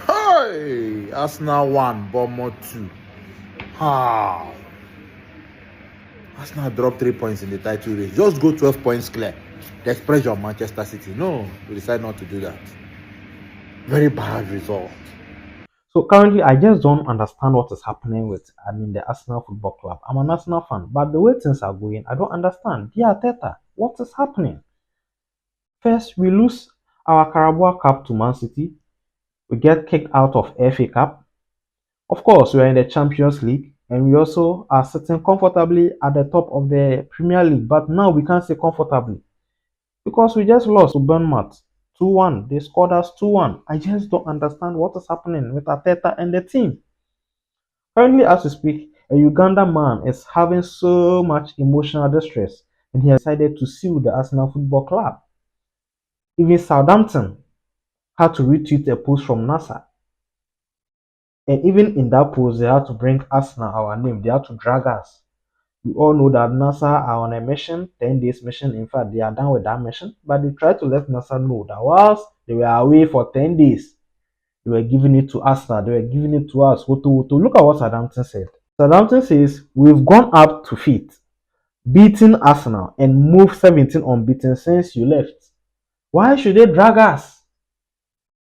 Hey, Arsenal 1, Bournemouth 2. How? Arsenal dropped 3 points in the title race. Just go 12 points clear. There's pressure on Manchester City. No, we decide not to do that. Very bad result. So currently, I just don't understand what is happening with, the Arsenal Football Club. I'm an Arsenal fan, but the way things are going, I don't understand. Dear Teta, what is happening? First, we lose our Carabao Cup to Man City. We get kicked out of FA Cup. Of course, we are in the Champions League, and we also are sitting comfortably at the top of the Premier League. But now we can't say comfortably because we just lost to Bournemouth 2-1. They scored us 2-1. I just don't understand what is happening with Arteta and the team. Currently, as we speak, a Uganda man is having so much emotional distress and he has decided to sue the Arsenal Football Club. Even Southampton had to retweet a post from NASA. And even in that post, they had to bring Arsenal our name. They had to drag us. We all know that NASA are on a mission, 10 days mission. In fact, they are done with that mission. But they tried to let NASA know that whilst they were away for 10 days, they were giving it to Arsenal. They were giving it to us. To look at what Southampton said. Southampton says, we've gone up to feet, beating Arsenal, and moved 17 unbeaten since you left. Why should they drag us?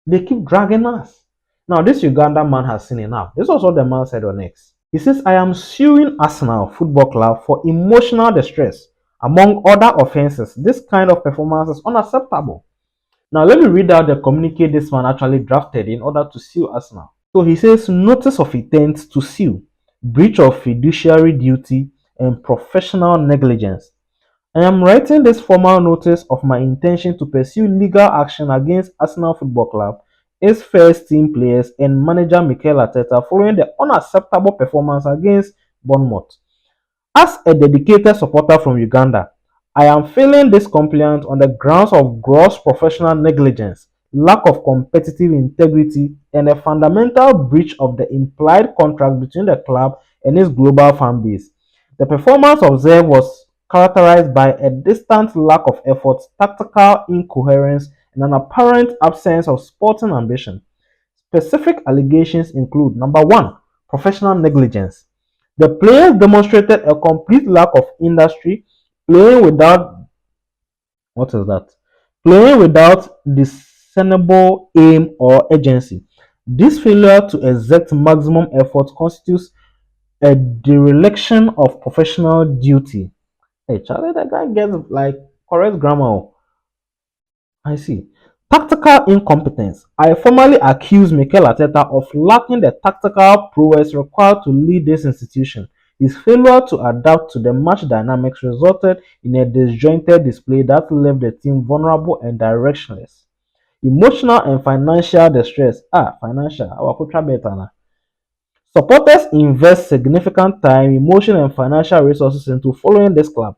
They keep dragging us. Now, this Uganda man has seen enough. This was what the man said on X. He says, I am suing Arsenal Football Club for emotional distress. Among other offenses, this kind of performance is unacceptable. Now, let me read out the communique this man actually drafted in order to sue Arsenal. So he says, notice of intent to sue, breach of fiduciary duty, and professional negligence. I am writing this formal notice of my intention to pursue legal action against Arsenal Football Club, its first team players, and manager Mikel Arteta following the unacceptable performance against Bournemouth. As a dedicated supporter from Uganda, I am filing this complaint on the grounds of gross professional negligence, lack of competitive integrity, and a fundamental breach of the implied contract between the club and its global fan base. The performance observed was characterized by a distant lack of effort, tactical incoherence, and an apparent absence of sporting ambition. Specific allegations include number one, professional negligence. The players demonstrated a complete lack of industry, playing without what is that? Playing without discernible aim or agency. This failure to exert maximum effort constitutes a dereliction of professional duty. Hey, Charlie, that guy gets like correct grammar. I see. Tactical incompetence. I formally accuse Mikel Arteta of lacking the tactical prowess required to lead this institution. His failure to adapt to the match dynamics resulted in a disjointed display that left the team vulnerable and directionless. Emotional and financial distress. Financial. Our coach better now. Supporters invest significant time, emotion, and financial resources into following this club.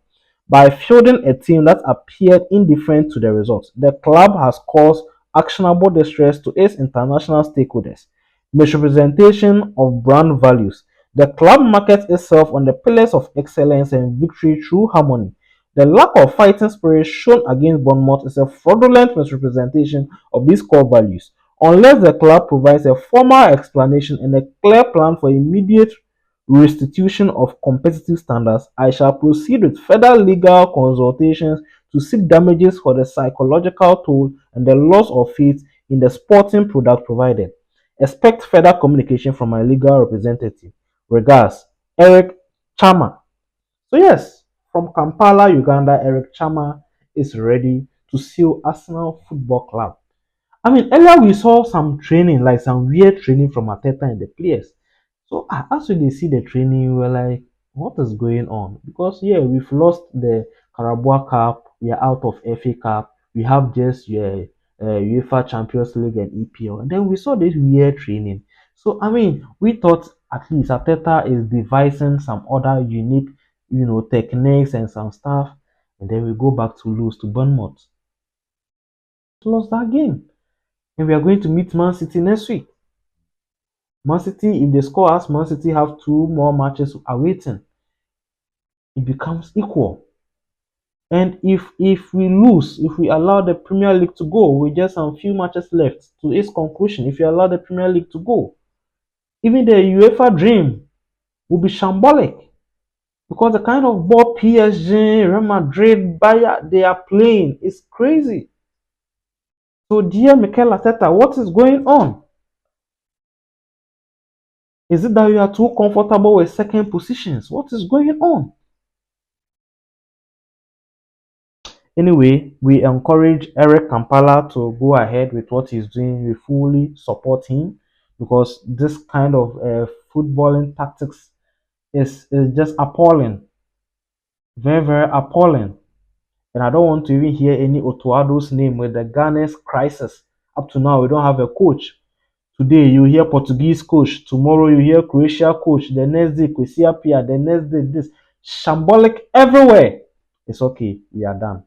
By fielding a team that appeared indifferent to the results, the club has caused actionable distress to its international stakeholders. Misrepresentation of brand values. The club markets itself on the pillars of excellence and victory through harmony. The lack of fighting spirit shown against Bournemouth is a fraudulent misrepresentation of these core values. Unless the club provides a formal explanation and a clear plan for immediate restitution of competitive standards, I shall proceed with further legal consultations to seek damages for the psychological toll and the loss of faith in the sporting product provided. Expect further communication from my legal representative. Regards, Eric Chama. So, yes, from Kampala, Uganda, Eric Chama is ready to sue Arsenal Football Club. Earlier we saw some training, like some weird training from Ateta and the players. So as we see the training, we were like, what is going on? Because yeah, we've lost the Carabao Cup, we are out of FA Cup, we have just UEFA Champions League and EPL, and then we saw this weird training. So we thought at least Ateta is devising some other unique, techniques and some stuff, and then we go back to lose to Bournemouth. Lost that game. And we are going to meet Man City next week. Man City, if they score us, Man City have two more matches awaiting. It becomes equal. And if we lose, if we allow the Premier League to go, with just a few matches left to its conclusion, if you allow the Premier League to go, even the UEFA dream will be shambolic. Because the kind of ball PSG, Real Madrid, Bayern, they are playing is crazy. So, dear Mikel Arteta, what is going on? Is it that you are too comfortable with second positions? What is going on? Anyway, we encourage Eric Kampala to go ahead with what he's doing. We fully support him because this kind of footballing tactics is just appalling. Very, very appalling. And I don't want to even hear any Otuado's name with the Ghana's crisis. Up to now, we don't have a coach. Today, you hear Portuguese coach. Tomorrow, you hear Croatia coach. The next day, Kwesi Appiah. The next day, this. Shambolic everywhere. It's okay. We are done.